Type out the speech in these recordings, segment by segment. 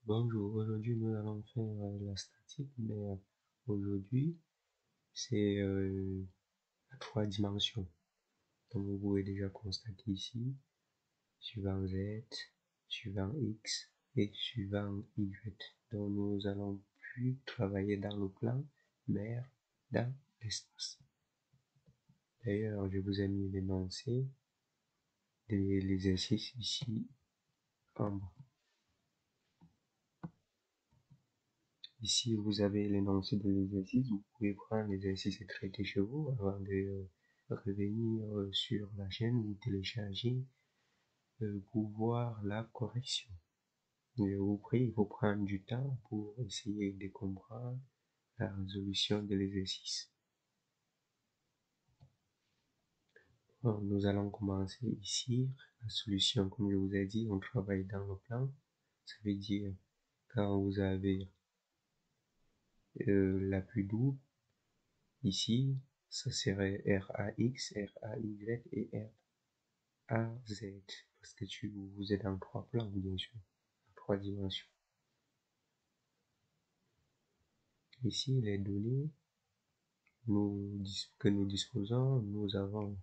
Bonjour, aujourd'hui nous allons faire la statique, mais aujourd'hui c'est à trois dimensions. Comme vous pouvez déjà constater ici, suivant Z, suivant X et suivant Y. Donc nous allons plus travailler dans le plan, mais dans l'espace. D'ailleurs, je vous ai mis l'énoncé de l'exercice ici en bas. Ici, vous avez l'énoncé de l'exercice. Vous pouvez prendre l'exercice et traiter chez vous avant de revenir sur la chaîne ou télécharger pour voir la correction. Je vous prie, il faut prendre du temps pour essayer de comprendre la résolution de l'exercice. Nous allons commencer ici. La solution, comme je vous ai dit, on travaille dans le plan. Ça veut dire quand vous avez la plus double, ici, ça serait RAX, RAY et RAZ. Parce que vous êtes en trois plans, bien sûr, en trois dimensions. Ici, les données que nous disposons, nous avons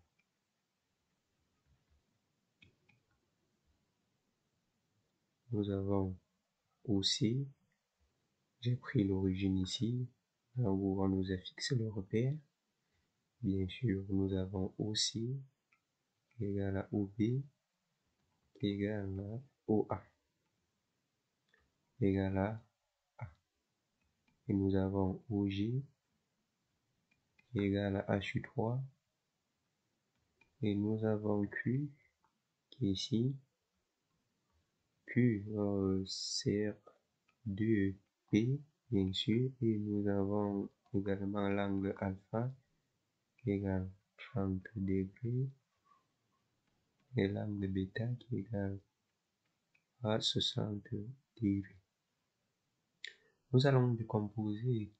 OC. J'ai pris l'origine ici, là où on nous a fixé le repère. Bien sûr, nous avons OC égale à OB égale à OA égale à A. Et nous avons OG égale à HU3 et nous avons Q qui est ici, Q sert 2P bien sûr, et nous avons également l'angle alpha égale 30 degrés et l'angle bêta qui égale à 60 degrés. Nous allons décomposer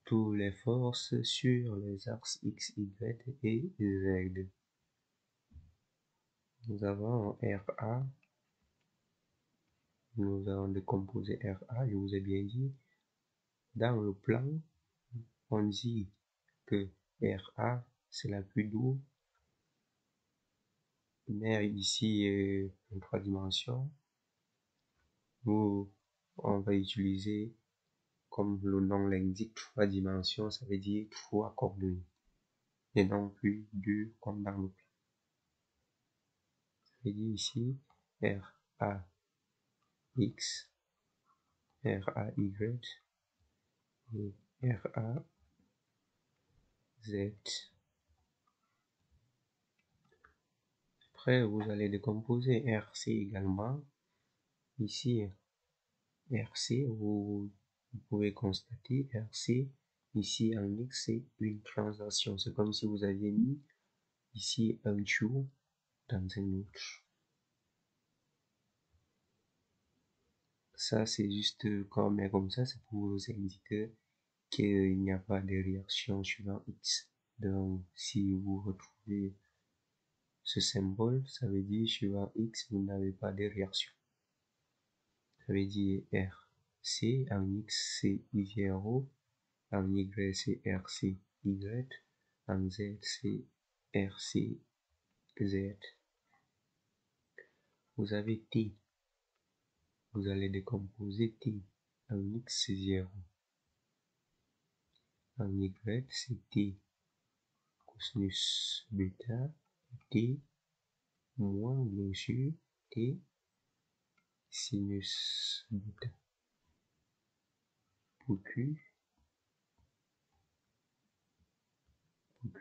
toutes les forces sur les axes X, Y et Z. Nous avons RA, nous allons décomposer RA, je vous ai bien dit. Dans le plan, on dit que RA c'est la plus douce, mais ici en trois dimensions, on va utiliser, comme le nom l'indique, trois dimensions, ça veut dire trois coordonnées, et non plus deux comme dans le plan. Ça veut dire ici RAX, RAY et RAZ. Après, vous allez décomposer RC également. Ici, RC, vous pouvez constater RC, ici en X, c'est une translation. C'est comme si vous aviez mis ici un tuyau dans un autre. Ça, c'est juste comme ça, c'est pour vous indiquer qu'il n'y a pas de réaction suivant X. Donc, si vous retrouvez ce symbole, ça veut dire suivant X, vous n'avez pas de réaction. Ça veut dire RC, en X, c'est I0, en Y, c'est RC, Y, en Z, c'est RC, Z. Vous avez T. Vous allez décomposer T. En X, c'est 0. En Y, c'est T cosinus bêta, T moins, bien sûr, T sinus bêta. Pour Q,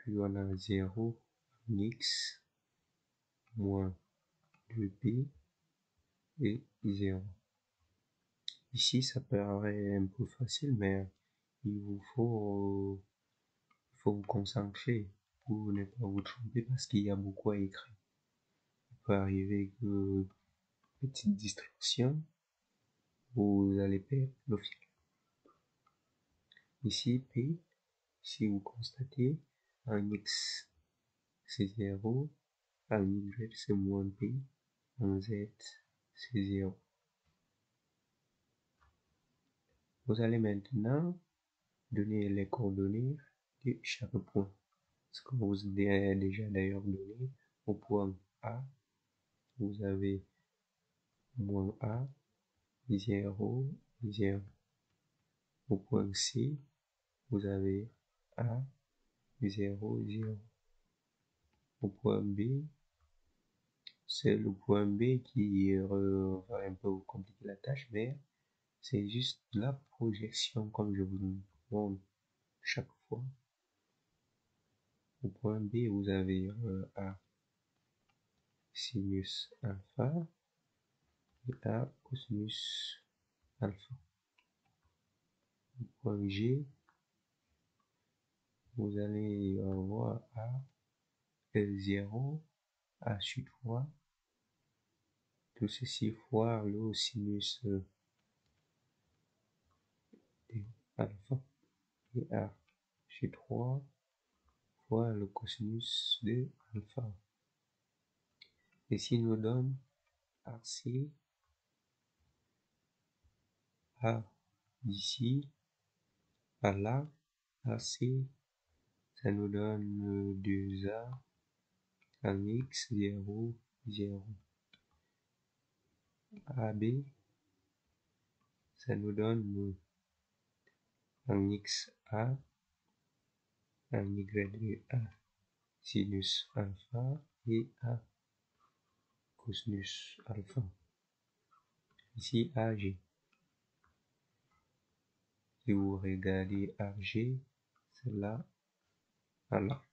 on a 0 en X, moins 2P et 0. Ici, ça paraît un peu facile, mais il vous faut vous concentrer pour ne pas vous tromper parce qu'il y a beaucoup à écrire. Il peut arriver que petite distraction, vous allez perdre le fil. Ici, P, si vous constatez, en X, c'est 0, en Y, c'est moins P, en Z, c'est 0. Vous allez maintenant donner les coordonnées de chaque point. Ce que vous avez déjà d'ailleurs donné au point A, vous avez moins A, 0, 0. Au point C, vous avez A, 0, 0. Au point B, c'est le point B qui va un peu vous compliquer la tâche, mais c'est juste la projection comme je vous montre chaque fois. Au point B, vous avez A sinus alpha et A cosinus alpha. Au point G, vous allez avoir A L0, A sur 3, tout ceci fois le sinus de alpha et A sur 3 fois le cosinus de alpha. Ici nous donne AC A d'ici à là, AC, ça nous donne 2A en X 0, 0. AB, ça nous donne en X A, en Y A sinus alpha et A cosinus alpha. Ici AG. Si vous regardez AG, c'est là à là.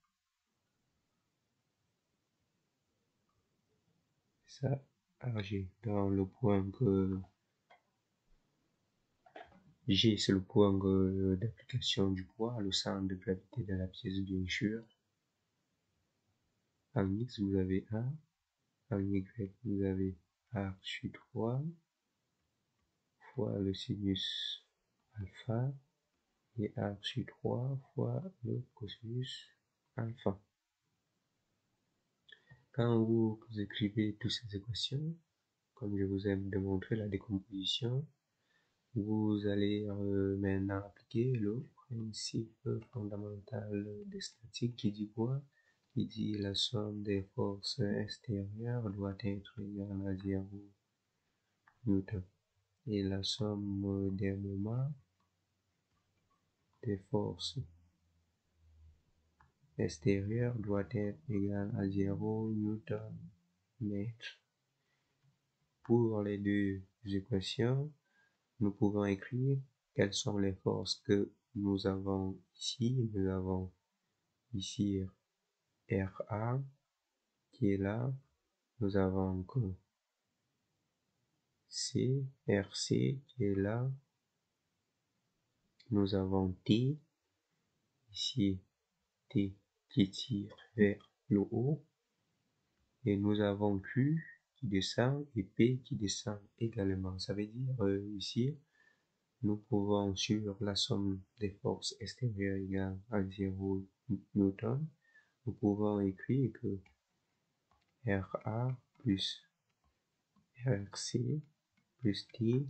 Ça, AG. Dans le point que G, c'est le point d'application du poids, le centre de gravité de la pièce, bien sûr. En X, vous avez A. En Y, vous avez A sur 3 fois le sinus alpha et A sur 3 fois le cosinus alpha. Quand vous écrivez toutes ces équations, comme je vous ai démontré la décomposition, vous allez maintenant appliquer le principe fondamental des statiques qui dit quoi? Qui dit la somme des forces extérieures doit être égale à 0 newton et la somme des moments des forces extérieures doit être égale à 0 newton mètre. Pour les deux équations, nous pouvons écrire quelles sont les forces que nous avons ici. Nous avons ici RA qui est là. Nous avons que RC qui est là. Nous avons T, ici T qui tire vers le haut. Et nous avons Q qui descend et P qui descend également. Ça veut dire ici, nous pouvons sur la somme des forces extérieures égale à 0 newton, nous pouvons écrire que RA plus RC plus T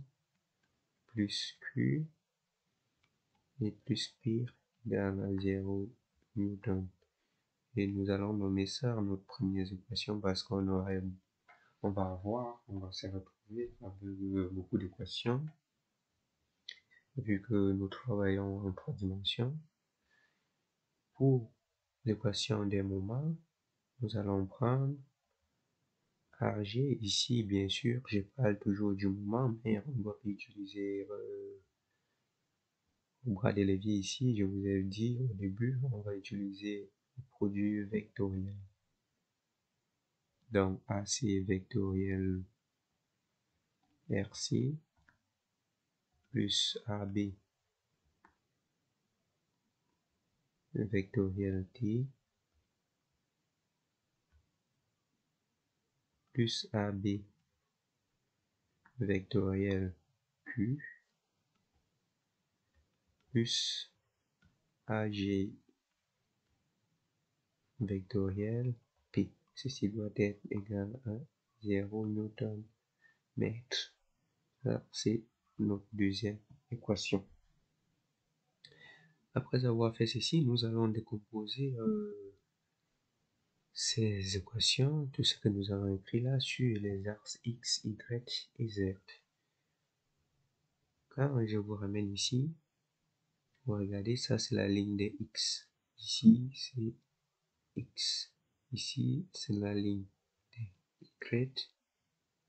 plus Q et plus P égale à 0 newton. Et nous allons nommer ça notre première équation parce qu'on va se retrouver avec beaucoup d'équations vu que nous travaillons en 3 dimensions. Pour l'équation des moments, nous allons prendre AG. Ici, bien sûr, je parle toujours du moment, mais on doit utiliser au bras de levier ici. Je vous ai dit au début, on va utiliser le produit vectoriel. Donc, AC vectoriel RC plus AB vectoriel T plus AB vectoriel Q plus AG vectoriel P. Ceci doit être égal à 0 newton mètre. Ça, c'est notre deuxième équation. Après avoir fait ceci, nous allons décomposer ces équations, tout ce que nous avons écrit là, sur les axes x, y et z. Quand je vous ramène ici, vous regardez, ça c'est la ligne des x. Ici c'est x. Ici c'est la ligne des y.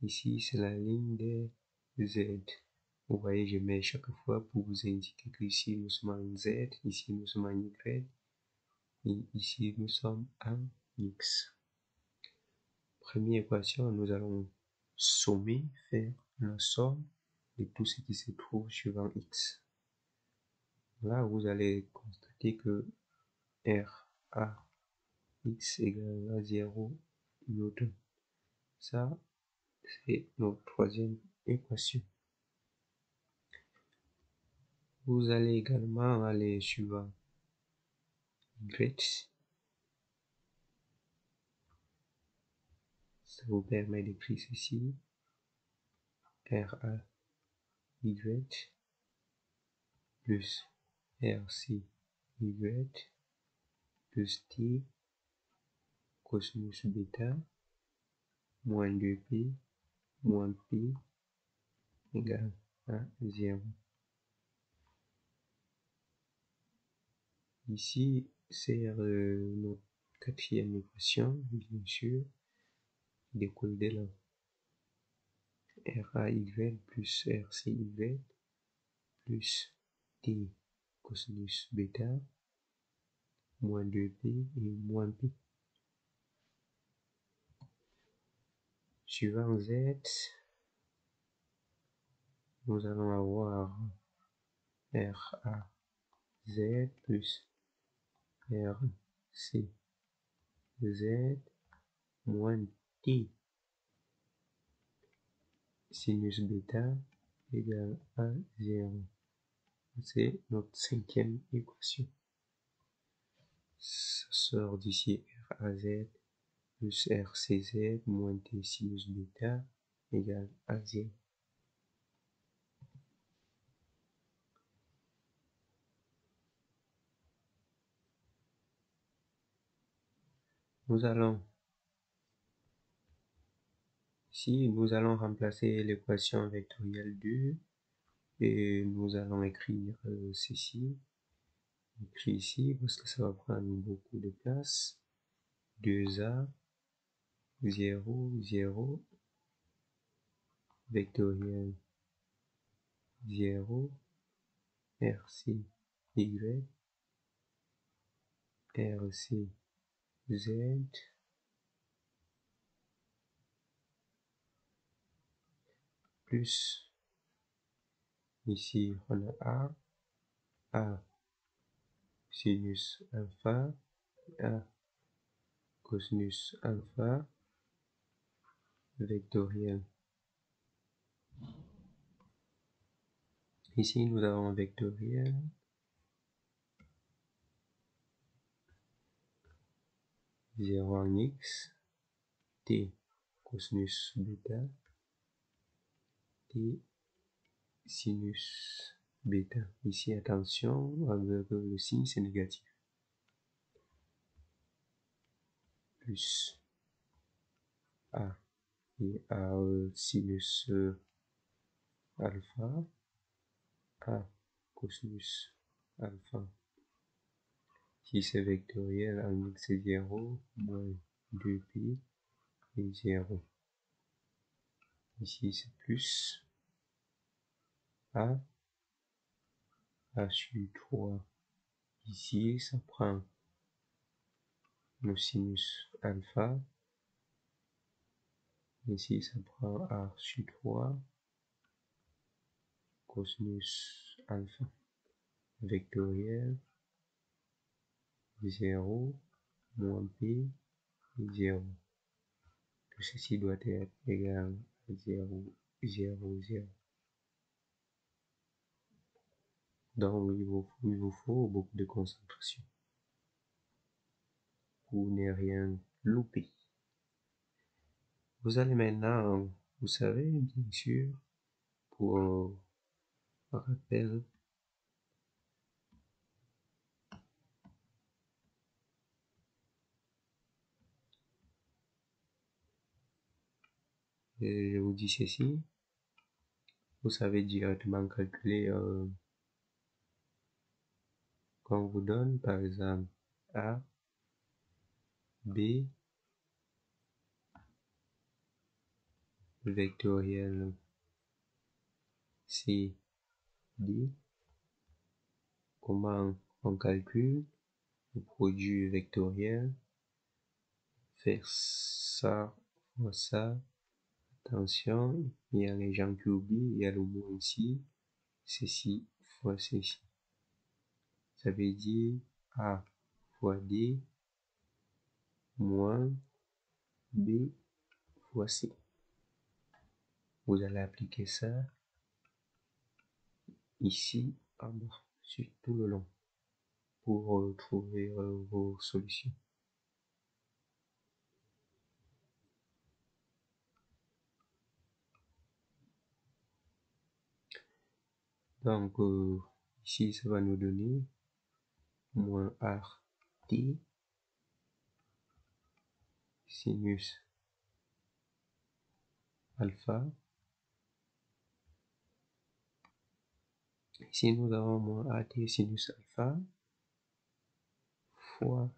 Ici c'est la ligne des z. Vous voyez, je mets chaque fois pour vous indiquer que ici nous sommes en z, ici nous sommes en y, et ici nous sommes en x. Première équation, nous allons sommer, faire la somme de tout ce qui se trouve suivant x. Là, vous allez constater que R A x égale à 0 newton. Ça, c'est notre troisième équation. Vous allez également aller suivant y. Ça vous permet d'écrire ceci. R A y plus R C y plus t cosinus bêta moins 2p moins p égale à 0. Ici, c'est notre quatrième équation, bien sûr, qui découle de là. RAY plus RCY plus T cosinus bêta moins 2P et moins P. Suivant Z, nous allons avoir RAZ plus RCZ moins T sinus bêta égale à 0. C'est notre cinquième équation. Ça sort d'ici RAZ plus RCZ moins T sinus bêta égale à 0. Nous allons remplacer l'équation vectorielle 2 et nous allons écrire ceci. Écrit ici parce que ça va prendre beaucoup de place. 2A 0 0 vectoriel 0 RC Y RC Z plus ici on a A sinus alpha A cosinus alpha vectoriel. Ici nous avons un vectoriel 0 en x T cosinus bêta T sinus bêta. Ici attention, avec le signe c'est négatif. Plus A et A sinus alpha A cosinus alpha. Si c'est vectoriel en x c'est 0 moins 2p et 0. Ici c'est plus A sur 3. Ici ça prend le sinus alpha. Ici ça prend A sur 3 cosinus alpha vectoriel 0 moins p et 0. Tout ceci doit être égal à 0, 0, 0. Donc il vous faut beaucoup de concentration pour ne rien louper. Vous allez maintenant, vous savez, bien sûr, pour rappel, Et je vous dis ceci, vous savez directement calculer quand on vous donne par exemple A, B, vectoriel C, D. Comment on calcule le produit vectoriel? Faire ça fois ça. Attention, il y a les gens qui oublient, il y a le mot ici, ceci fois ceci. Ça veut dire A fois D moins B fois C. Vous allez appliquer ça ici en bas, sur tout le long, pour trouver vos solutions. Donc ici, ça va nous donner moins RT sinus alpha. Ici, nous avons moins AT sinus alpha fois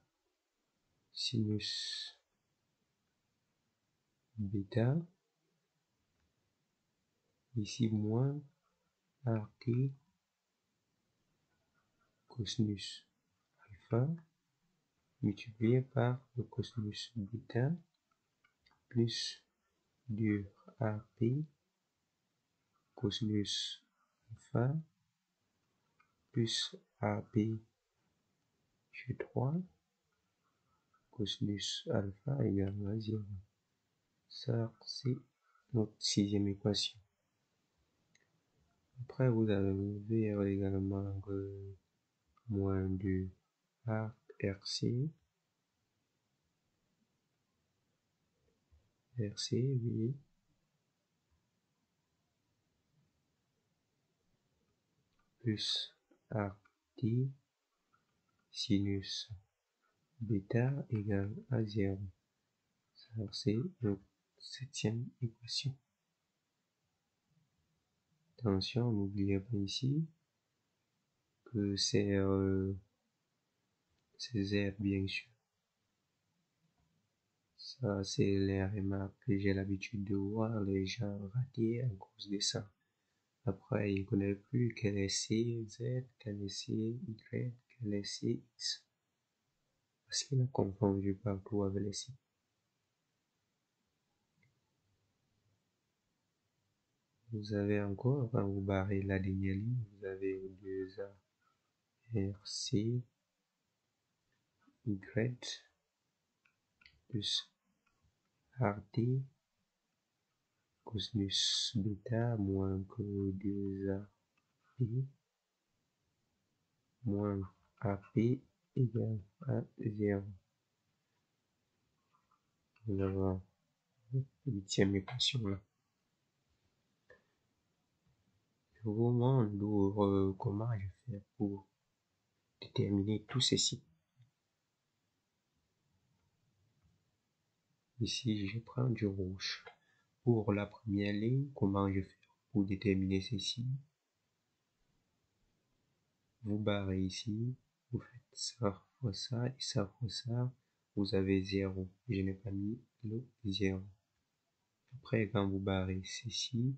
sinus bêta. Ici, moins RT cosinus alpha multiplié par le cosinus bêta plus du RP cosinus alpha plus AP sur 3 cosinus alpha égale à 0. Ça, c'est notre sixième équation. Après, vous avez également moins 2 RC, oui, plus RT sinus bêta égale à 0. Ça, c'est notre septième équation. Attention, n'oubliez pas ici que c'est Z bien sûr. Ça, c'est les remarques que j'ai l'habitude de voir les gens rater à cause de ça. Après, ils ne connaissent plus quel est C, Z, quel est C, Y, quel est C, X. Parce qu'il a confondu partout avec les C. Vous avez encore, quand vous barrez la dernière ligne, vous avez 2A, R, C, Y, plus RT, cosinus bêta, moins que 2A, P, moins AP égale à 0. Nous avons la huitième équation là. Je vous montre comment je fais pour déterminer tout ceci. Ici, je prends du rouge. Pour la première ligne, comment je fais pour déterminer ceci? Vous barrez ici, vous faites ça fois ça et ça fois ça, vous avez 0. Je n'ai pas mis le 0. Après, quand vous barrez ceci,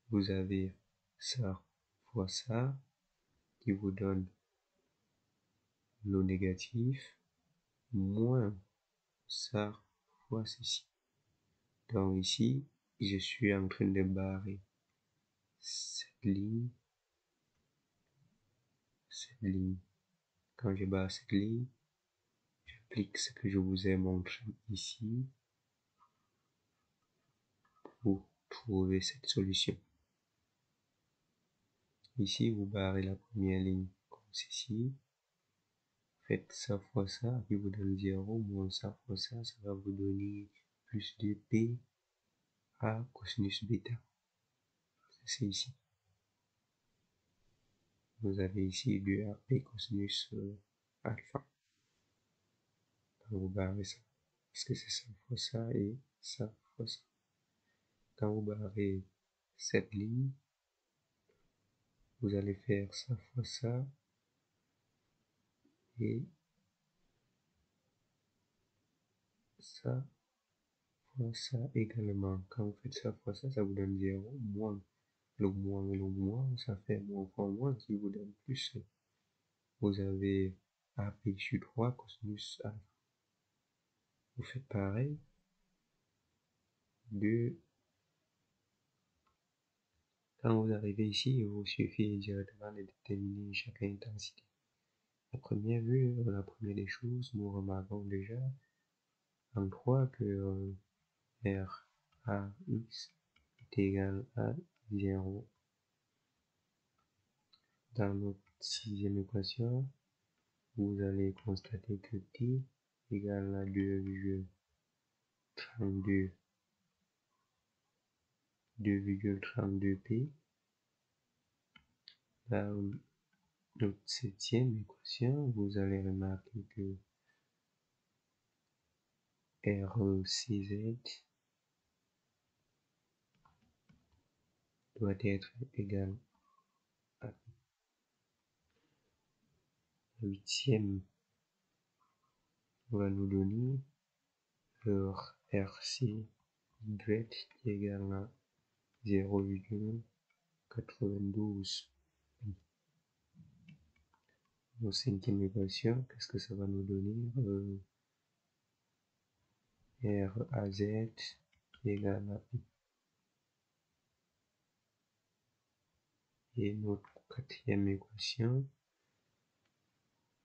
vous avez ça fois ça qui vous donne le négatif moins ça fois ceci. Donc ici, je suis en train de barrer cette ligne. Quand je barre cette ligne, j'applique ce que je vous ai montré ici pour trouver cette solution. Ici, vous barrez la première ligne comme ceci. Faites ça fois ça, qui vous donne 0, moins ça fois ça, ça va vous donner plus de P à cosinus bêta. C'est ici. Vous avez ici 2AP cosinus alpha. Donc vous barrez ça. Parce que c'est ça fois ça et ça fois ça. quand vous barrez cette ligne, vous allez faire ça fois ça et ça fois ça également. Quand vous faites ça fois ça, ça vous donne 0, moins le moins et le moins, ça fait moins fois moins qui vous donne plus. Vous avez AP sur 3 cosinus alpha. Vous faites pareil. Quand vous arrivez ici, il vous suffit directement de déterminer chaque intensité. À première vue, la première des choses, nous remarquons déjà en 3 que R A X est égal à 0. Dans notre sixième équation, vous allez constater que T égale à 2,32P. Dans notre septième équation, vous allez remarquer que RCZ doit être égal à la huitième va nous donner RC Y égale à 0,92. Au cinquième équation, qu'est-ce que ça va nous donner? RAZ égale à P. Et notre quatrième équation,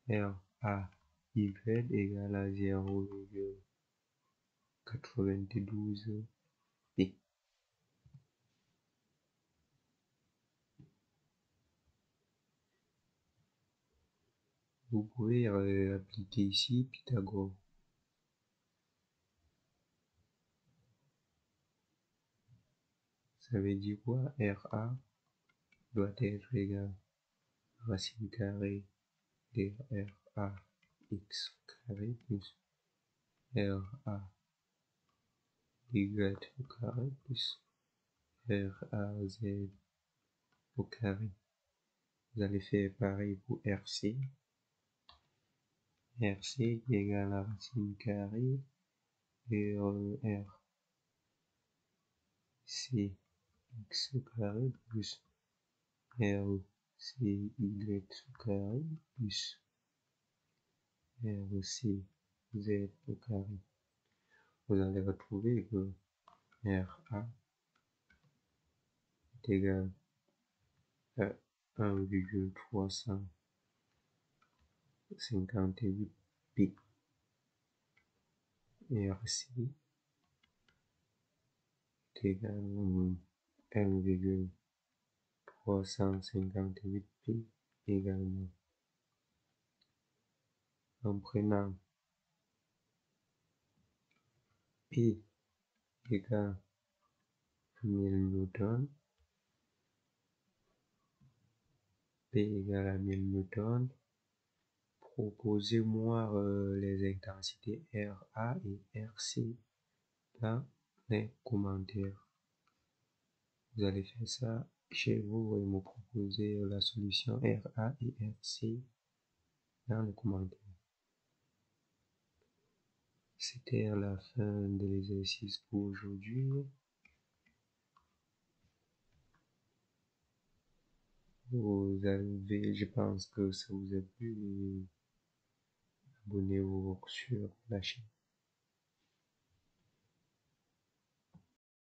RAY égale à 0,92 P. Vous pouvez appliquer ici Pythagore. Ça veut dire quoi? RA doit être égal à racine carrée de RAX carré plus RAY au carré plus RAZ au carré. Vous allez faire pareil pour RC. RC qui est égal à racine carrée de RCX au carré plus RCY au carré plus RCZ au carré. Vous allez retrouver que RA est égal à 1,358 P. RC est égal à 1,358 P également. En prenant P égale 1000 newtons, P égale à 1000 newtons, proposez-moi les intensités RA et RC dans les commentaires. Vous allez faire ça chez vous et me proposer la solution RA et RC dans les commentaires. C'était la fin de l'exercice pour aujourd'hui. Je pense que ça vous a plu. Abonnez-vous sur la chaîne.